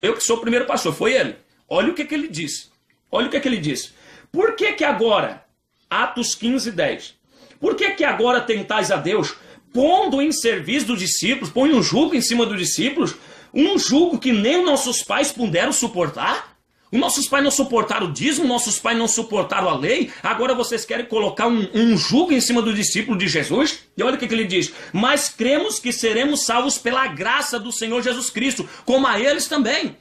Eu que sou o primeiro pastor, foi ele. Olha o que ele disse. Olha o que ele disse. Por que agora, Atos 15, 10, por que agora tentais a Deus, pondo em serviço dos discípulos, põe um jugo em cima dos discípulos, um jugo que nem os nossos pais puderam suportar? Os nossos pais não suportaram o dízimo, nossos pais não suportaram a lei, agora vocês querem colocar um jugo em cima do discípulo de Jesus? E olha o que ele diz, mas cremos que seremos salvos pela graça do Senhor Jesus Cristo, como a eles também.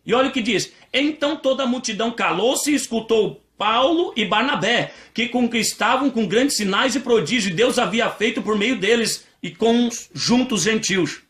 E olha o que diz, então toda a multidão calou-se e escutou Paulo e Barnabé, que conquistavam com grandes sinais e prodígios, Deus havia feito por meio deles e com juntos gentios.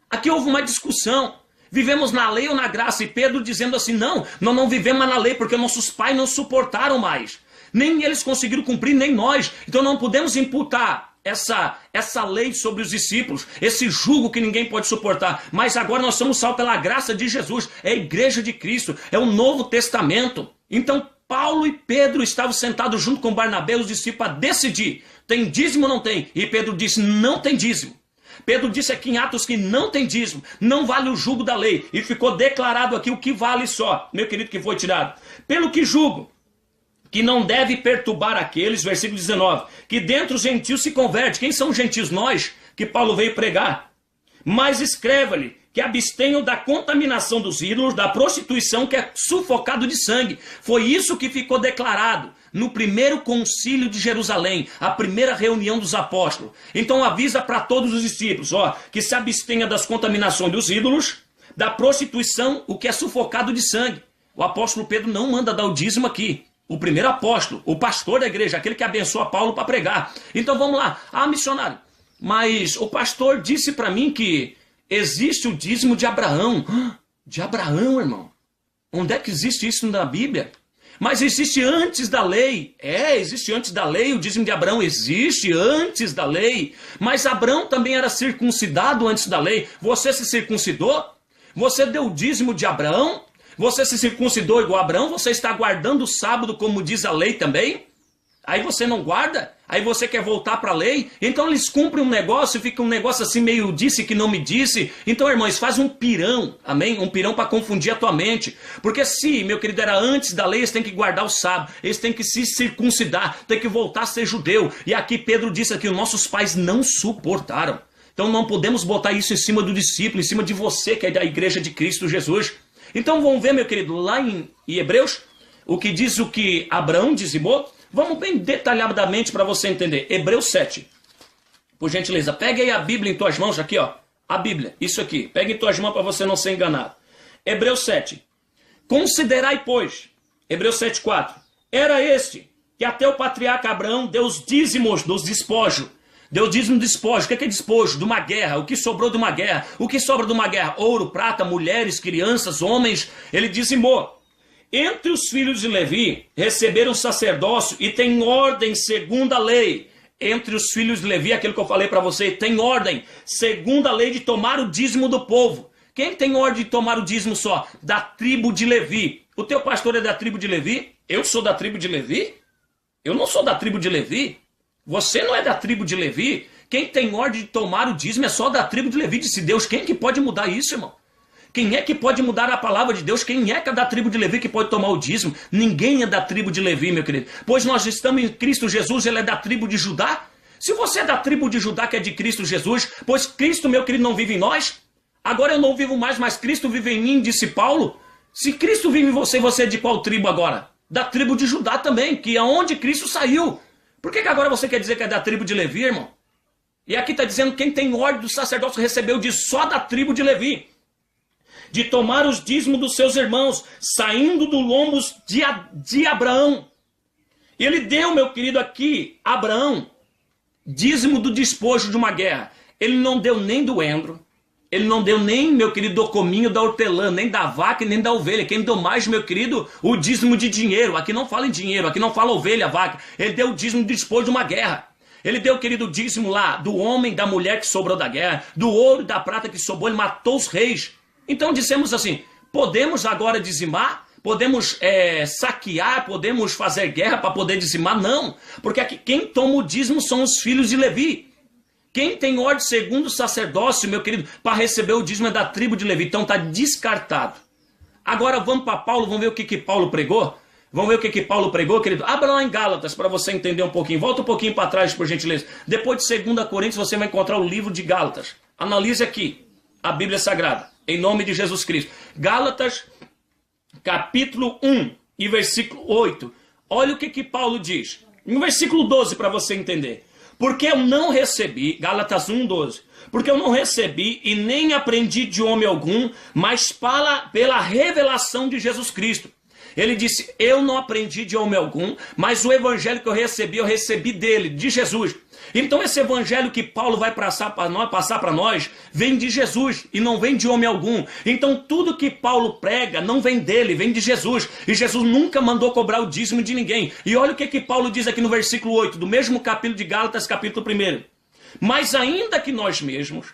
Aqui houve uma discussão. Vivemos na lei ou na graça? E Pedro dizendo assim, não, nós não vivemos na lei, porque nossos pais não suportaram mais. Nem eles conseguiram cumprir, nem nós. Então não podemos imputar essa lei sobre os discípulos, esse jugo que ninguém pode suportar. Mas agora nós somos salvos pela graça de Jesus. É a igreja de Cristo, é o Novo Testamento. Então Paulo e Pedro estavam sentados junto com Barnabé, os discípulos, a decidir, tem dízimo ou não tem? E Pedro disse, não tem dízimo. Pedro disse aqui em Atos que não tem dízimo, não vale o jugo da lei. E ficou declarado aqui o que vale só, meu querido, que foi tirado. Pelo que julgo, que não deve perturbar aqueles, versículo 19, que dentre os gentios se converte. Quem são os gentios? Nós, que Paulo veio pregar. Mas escreva-lhe que abstenham da contaminação dos ídolos, da prostituição, que é sufocado de sangue. Foi isso que ficou declarado no primeiro concílio de Jerusalém, a primeira reunião dos apóstolos. Então avisa para todos os discípulos, que se abstenha das contaminações dos ídolos, da prostituição, o que é sufocado de sangue. O apóstolo Pedro não manda dar o dízimo aqui. O primeiro apóstolo, o pastor da igreja, aquele que abençoa Paulo para pregar. Então vamos lá. Missionário, mas o pastor disse para mim que existe o dízimo de Abraão. De Abraão, irmão? Onde é que existe isso na Bíblia? Mas existe antes da lei. Existe antes da lei. O dízimo de Abraão existe antes da lei. Mas Abraão também era circuncidado antes da lei. Você se circuncidou? Você deu o dízimo de Abraão? Você se circuncidou igual a Abraão? Você está guardando o sábado como diz a lei também? Aí você não guarda? Aí você quer voltar para a lei? Então eles cumprem um negócio, fica um negócio assim meio disse que não me disse. Então, irmãos, faz um pirão, amém? Um pirão para confundir a tua mente. Porque se, meu querido, era antes da lei, eles têm que guardar o sábado, eles têm que se circuncidar, têm que voltar a ser judeu. E aqui Pedro disse que os nossos pais não suportaram. Então não podemos botar isso em cima do discípulo, em cima de você que é da igreja de Cristo Jesus. Então vamos ver, meu querido, lá em Hebreus, o que diz o que Abraão dizimou. Vamos bem detalhadamente para você entender. Hebreus 7. Por gentileza, pegue aí a Bíblia em tuas mãos, aqui, a Bíblia, isso aqui. Pegue em tuas mãos para você não ser enganado. Hebreus 7. Considerai, pois, Hebreus 7,4. Era este que até o patriarca Abraão deu os dízimos dos despojos. Deu dízimo de despojo. O que é despojo? De uma guerra. O que sobrou de uma guerra? O que sobra de uma guerra? Ouro, prata, mulheres, crianças, homens. Ele dizimou. Entre os filhos de Levi receberam sacerdócio e tem ordem segundo a lei. Entre os filhos de Levi, aquilo que eu falei para você, tem ordem segundo a lei de tomar o dízimo do povo. Quem tem ordem de tomar o dízimo só? Da tribo de Levi. O teu pastor é da tribo de Levi? Eu sou da tribo de Levi? Eu não sou da tribo de Levi. Você não é da tribo de Levi? Quem tem ordem de tomar o dízimo é só da tribo de Levi, disse Deus. Quem que pode mudar isso, irmão? Quem é que pode mudar a palavra de Deus? Quem é que é da tribo de Levi que pode tomar o dízimo? Ninguém é da tribo de Levi, meu querido. Pois nós estamos em Cristo Jesus, ele é da tribo de Judá. Se você é da tribo de Judá, que é de Cristo Jesus, pois Cristo, meu querido, não vive em nós. Agora eu não vivo mais, mas Cristo vive em mim, disse Paulo. Se Cristo vive em você, você é de qual tribo agora? Da tribo de Judá também, que é onde Cristo saiu. Por que agora você quer dizer que é da tribo de Levi, irmão? E aqui está dizendo que quem tem ordem do sacerdócio recebeu de só da tribo de Levi. De tomar os dízimos dos seus irmãos, saindo do lombos de Abraão. E ele deu, meu querido, aqui, Abraão, dízimo do despojo de uma guerra. Ele não deu nem do endro, ele não deu nem, meu querido, do cominho da hortelã, nem da vaca nem da ovelha. Quem deu mais, meu querido, o dízimo de dinheiro. Aqui não fala em dinheiro, aqui não fala ovelha, vaca. Ele deu o dízimo do despojo de uma guerra. Ele deu, querido, o dízimo lá do homem, da mulher que sobrou da guerra, do ouro e da prata que sobrou, ele matou os reis. Então dissemos assim, podemos agora dizimar? Podemos saquear? Podemos fazer guerra para poder dizimar? Não, porque aqui quem toma o dízimo são os filhos de Levi. Quem tem ordem segundo o sacerdócio, meu querido, para receber o dízimo é da tribo de Levi. Então está descartado. Agora vamos para Paulo, vamos ver o que Paulo pregou? Vamos ver o que Paulo pregou, querido? Abra lá em Gálatas para você entender um pouquinho. Volta um pouquinho para trás, por gentileza. Depois de 2 Coríntios, você vai encontrar o livro de Gálatas. Analise aqui a Bíblia Sagrada, em nome de Jesus Cristo. Gálatas, capítulo 1 e versículo 8. Olha o que Paulo diz. No versículo 12, para você entender. Porque eu não recebi, Gálatas 1, 12. Porque eu não recebi e nem aprendi de homem algum, mas pela revelação de Jesus Cristo. Ele disse, eu não aprendi de homem algum, mas o evangelho que eu recebi dele, de Jesus. Então esse evangelho que Paulo vai passar para nós, vem de Jesus e não vem de homem algum. Então tudo que Paulo prega não vem dele, vem de Jesus. E Jesus nunca mandou cobrar o dízimo de ninguém. E olha o que Paulo diz aqui no versículo 8, do mesmo capítulo de Gálatas, capítulo 1. Mas ainda que nós mesmos,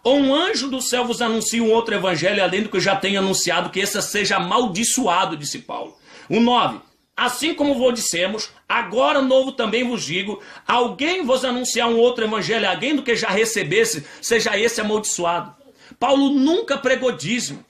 ou um anjo do céu vos anuncia um outro evangelho, além do que eu já tenho anunciado, que esse seja amaldiçoado, disse Paulo. O 9. Assim como vos dissemos, agora novo também vos digo, alguém vos anunciar um outro evangelho, alguém do que já recebesse, seja esse amaldiçoado. Paulo nunca pregou dízimo.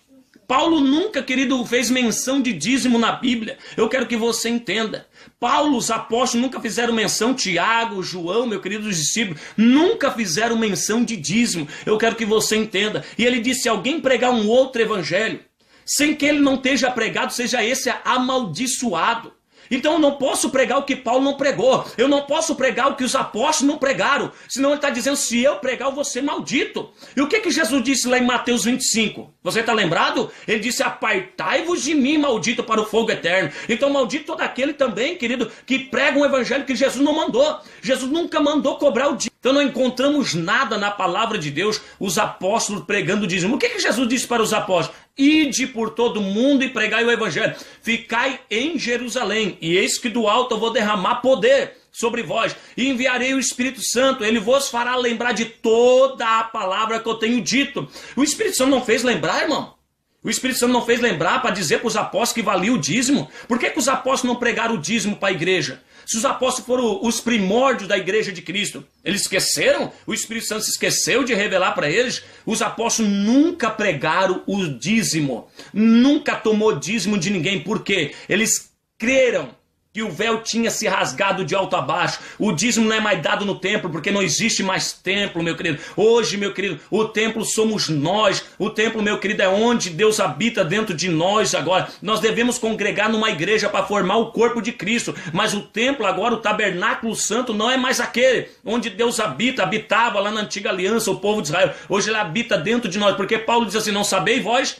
Paulo nunca, querido, fez menção de dízimo na Bíblia. Eu quero que você entenda. Paulo, os apóstolos nunca fizeram menção, Tiago, João, meu querido discípulo, nunca fizeram menção de dízimo. Eu quero que você entenda. E ele disse, se alguém pregar um outro evangelho, sem que ele não esteja pregado, seja esse amaldiçoado. Então eu não posso pregar o que Paulo não pregou. Eu não posso pregar o que os apóstolos não pregaram. Senão ele está dizendo, se eu pregar, eu vou ser maldito. E o que Jesus disse lá em Mateus 25? Você está lembrado? Ele disse, apartai-vos de mim, maldito, para o fogo eterno. Então maldito todo aquele também, querido, que prega um evangelho que Jesus não mandou. Jesus nunca mandou cobrar o dízimo. Então não encontramos nada na palavra de Deus, os apóstolos pregando o dízimo. O que Jesus disse para os apóstolos? Ide por todo mundo e pregai o evangelho. Ficai em Jerusalém, e eis que do alto eu vou derramar poder sobre vós, e enviarei o Espírito Santo, ele vos fará lembrar de toda a palavra que eu tenho dito. O Espírito Santo não fez lembrar, irmão? O Espírito Santo não fez lembrar para dizer para os apóstolos que valia o dízimo? Por que os apóstolos não pregaram o dízimo para a igreja? Se os apóstolos foram os primórdios da igreja de Cristo, eles esqueceram? O Espírito Santo se esqueceu de revelar para eles? Os apóstolos nunca pregaram o dízimo, nunca tomou dízimo de ninguém. Por quê? Eles creram que o véu tinha se rasgado de alto a baixo. O dízimo não é mais dado no templo, porque não existe mais templo, meu querido. Hoje, meu querido, o templo somos nós. O templo, meu querido, é onde Deus habita dentro de nós agora. Nós devemos congregar numa igreja para formar o corpo de Cristo. Mas o templo agora, o tabernáculo santo, não é mais aquele onde Deus habitava lá na antiga aliança, o povo de Israel. Hoje ele habita dentro de nós, porque Paulo diz assim, não sabeis vós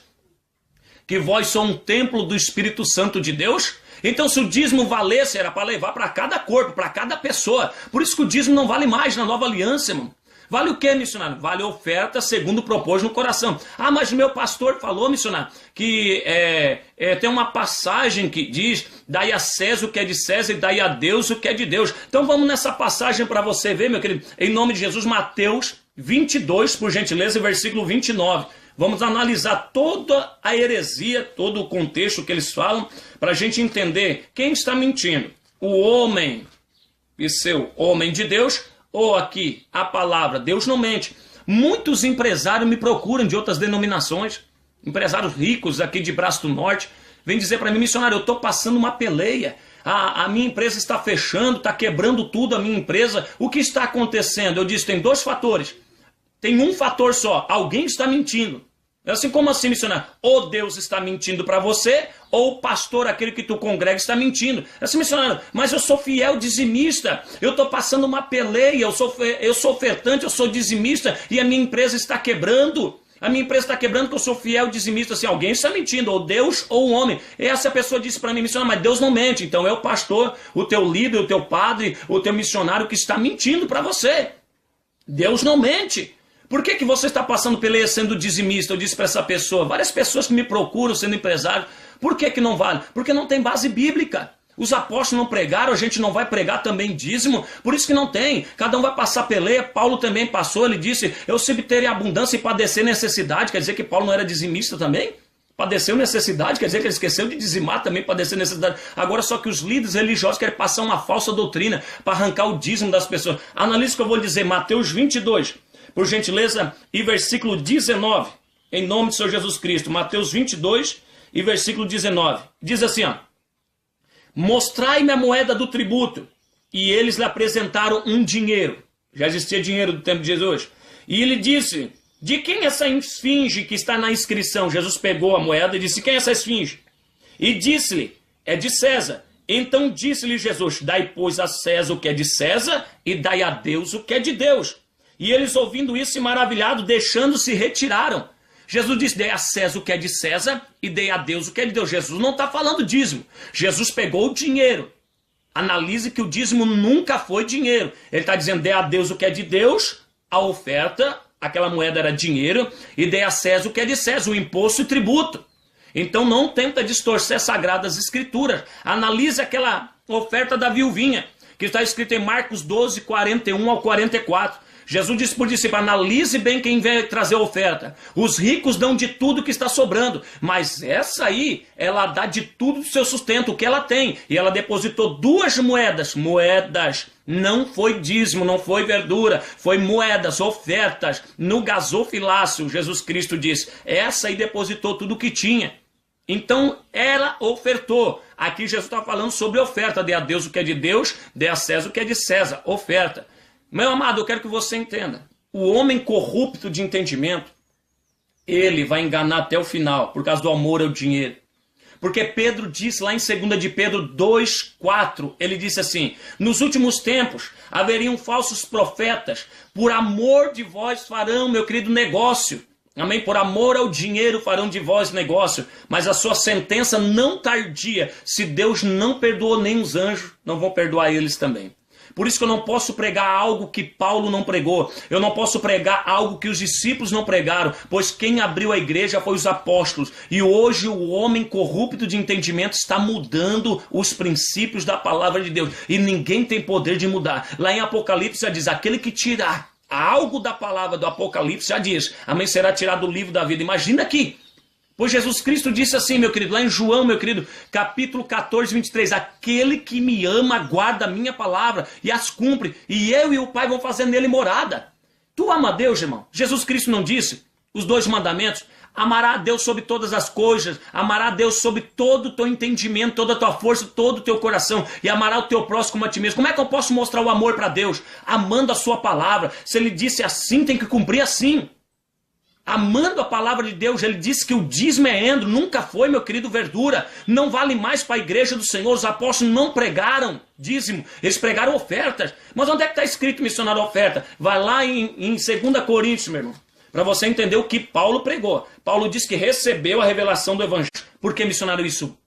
que vós sois um templo do Espírito Santo de Deus? Então se o dízimo valesse, era para levar para cada corpo, para cada pessoa. Por isso que o dízimo não vale mais na nova aliança, irmão. Vale o que, missionário? Vale a oferta segundo propôs no coração. Ah, mas meu pastor falou, missionário, que tem uma passagem que diz, dai a César o que é de César e dai a Deus o que é de Deus. Então vamos nessa passagem para você ver, meu querido, em nome de Jesus, Mateus 22, por gentileza, versículo 29. Vamos analisar toda a heresia, todo o contexto que eles falam, para a gente entender quem está mentindo. O homem, e seu homem de Deus, ou aqui a palavra, Deus não mente. Muitos empresários me procuram de outras denominações, empresários ricos aqui de Braço do Norte, vêm dizer para mim, missionário, eu estou passando uma peleia. A minha empresa está fechando, está quebrando tudo a minha empresa. O que está acontecendo? Eu disse, tem dois fatores. Tem um fator só, alguém está mentindo. Assim, como assim, missionário? Ou Deus está mentindo para você, ou o pastor, aquele que tu congrega, está mentindo. Assim, missionário, mas eu sou fiel dizimista, eu estou passando uma peleia, eu sou ofertante, eu sou dizimista, e a minha empresa está quebrando. A minha empresa está quebrando porque eu sou fiel dizimista. Assim, alguém está mentindo, ou Deus ou o homem. E essa pessoa disse para mim, missionário, mas Deus não mente. Então é o pastor, o teu líder, o teu padre, o teu missionário que está mentindo para você. Deus não mente. Por que você está passando peleia sendo dizimista? Eu disse para essa pessoa, várias pessoas que me procuram sendo empresário, por que não vale? Porque não tem base bíblica. Os apóstolos não pregaram, a gente não vai pregar também dízimo, por isso que não tem. Cada um vai passar peleia, Paulo também passou, ele disse, eu sempre terei abundância e padecer necessidade, quer dizer que Paulo não era dizimista também? Padeceu necessidade, quer dizer que ele esqueceu de dizimar também, padecer necessidade. Agora só que os líderes religiosos querem passar uma falsa doutrina para arrancar o dízimo das pessoas. Analise o que eu vou dizer, Mateus 22, por gentileza, e versículo 19, em nome do Senhor Jesus Cristo. Mateus 22, e versículo 19. Diz assim, ó: mostrai-me a moeda do tributo. E eles lhe apresentaram um dinheiro. Já existia dinheiro do tempo de Jesus. E ele disse: de quem é essa esfinge que está na inscrição? Jesus pegou a moeda e disse: quem é essa esfinge? E disse-lhe: é de César. Então disse-lhe Jesus: dai, pois, a César o que é de César, e dai a Deus o que é de Deus. E eles, ouvindo isso e maravilhados, deixando-se, retiraram. Jesus disse: dei a César o que é de César, e dei a Deus o que é de Deus. Jesus não está falando dízimo. Jesus pegou o dinheiro. Analise que o dízimo nunca foi dinheiro. Ele está dizendo: dê a Deus o que é de Deus, a oferta, aquela moeda era dinheiro, e dê a César o que é de César, o imposto e tributo. Então não tenta distorcer as Sagradas Escrituras. Analise aquela oferta da viuvinha, que está escrito em Marcos 12, 41 ao 44. Jesus disse por discípulo: analise bem quem vem trazer a oferta. Os ricos dão de tudo que está sobrando, mas essa aí, ela dá de tudo do seu sustento, o que ela tem. E ela depositou 2 moedas. Moedas, não foi dízimo, não foi verdura, foi moedas, ofertas. No gasofilácio, Jesus Cristo diz, essa aí depositou tudo o que tinha. Então ela ofertou. Aqui Jesus está falando sobre oferta. Dê a Deus o que é de Deus, dê a César o que é de César. Oferta. Meu amado, eu quero que você entenda. O homem corrupto de entendimento, ele vai enganar até o final, por causa do amor ao dinheiro. Porque Pedro disse lá em 2 de Pedro 2,4, ele disse assim: nos últimos tempos haveriam falsos profetas, por amor de vós farão, meu querido, negócio. Amém? Por amor ao dinheiro farão de vós negócio, mas a sua sentença não tardia. Se Deus não perdoou nem os anjos, não vão perdoar eles também. Por isso que eu não posso pregar algo que Paulo não pregou. Eu não posso pregar algo que os discípulos não pregaram, pois quem abriu a igreja foi os apóstolos. E hoje o homem corrupto de entendimento está mudando os princípios da palavra de Deus. E ninguém tem poder de mudar. Lá em Apocalipse já diz: aquele que tirar algo da palavra do Apocalipse, já diz, amém, será tirado do livro da vida. Imagina aqui. Pois Jesus Cristo disse assim, meu querido, lá em João, meu querido, capítulo 14, 23, aquele que me ama guarda a minha palavra e as cumpre, e eu e o Pai vão fazer nele morada. Tu ama a Deus, irmão? Jesus Cristo não disse os 2 mandamentos? Amará a Deus sobre todas as coisas, amará a Deus sobre todo o teu entendimento, toda a tua força, todo o teu coração, e amará o teu próximo como a ti mesmo. Como é que eu posso mostrar o amor para Deus? Amando a sua palavra. Se ele disse assim, tem que cumprir assim. Amando a palavra de Deus. Ele disse que o dízimo é endro, nunca foi, meu querido, verdura. Não vale mais para a igreja do Senhor. Os apóstolos não pregaram dízimo, eles pregaram ofertas. Mas onde é que está escrito missionário oferta? Vai lá em 2 Coríntios, meu irmão, para você entender o que Paulo pregou. Paulo disse que recebeu a revelação do evangelho. Por que, missionário, isso?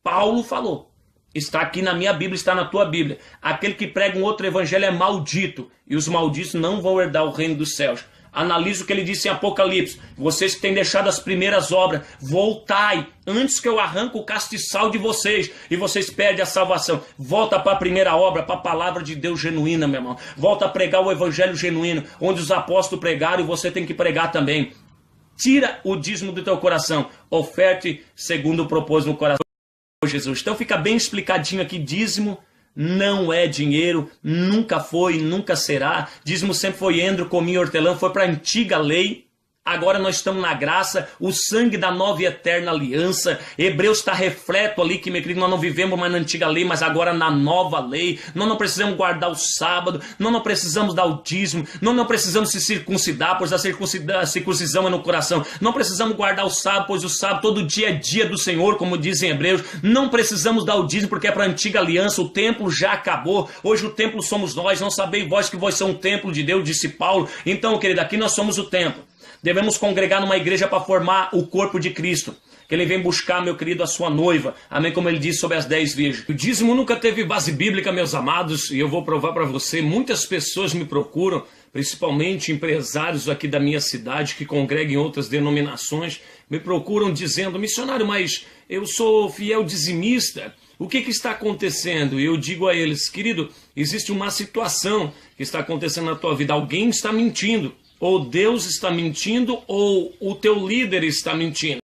Paulo falou. Está aqui na minha Bíblia, está na tua Bíblia. Aquele que prega um outro evangelho é maldito, e os malditos não vão herdar o reino dos céus. Analise o que ele disse em Apocalipse. Vocês que têm deixado as primeiras obras, voltai, antes que eu arranque o castiçal de vocês, e vocês perdem a salvação. Volta para a primeira obra, para a palavra de Deus genuína, meu irmão. Volta a pregar o evangelho genuíno, onde os apóstolos pregaram, e você tem que pregar também. Tira o dízimo do teu coração. Oferte segundo o propósito no coração de Jesus. Então fica bem explicadinho aqui, dízimo não é dinheiro, nunca foi, nunca será. Dízimo sempre foi endro, cominho, hortelã, foi para a antiga lei. Agora nós estamos na graça, o sangue da nova e eterna aliança. Hebreus está refleto ali que, meu querido, nós não vivemos mais na antiga lei, mas agora na nova lei. Nós não precisamos guardar o sábado, nós não precisamos dar o dízimo, nós não precisamos se circuncidar, pois a circuncisão é no coração. Não precisamos guardar o sábado, pois o sábado todo dia é dia do Senhor, como dizem Hebreus. Não precisamos dar o dízimo porque é para a antiga aliança, o templo já acabou. Hoje o templo somos nós, não sabeis vós que vós sois um templo de Deus, disse Paulo. Então, querido, aqui nós somos o templo. Devemos congregar numa igreja para formar o corpo de Cristo. Que ele vem buscar, meu querido, a sua noiva. Amém? Como ele disse sobre as 10 virgens. O dízimo nunca teve base bíblica, meus amados. E eu vou provar para você. Muitas pessoas me procuram, principalmente empresários aqui da minha cidade, que congregam em outras denominações, me procuram dizendo: missionário, mas eu sou fiel dizimista. O que está acontecendo? E eu digo a eles: querido, existe uma situação que está acontecendo na tua vida. Alguém está mentindo. Ou Deus está mentindo, ou o teu líder está mentindo.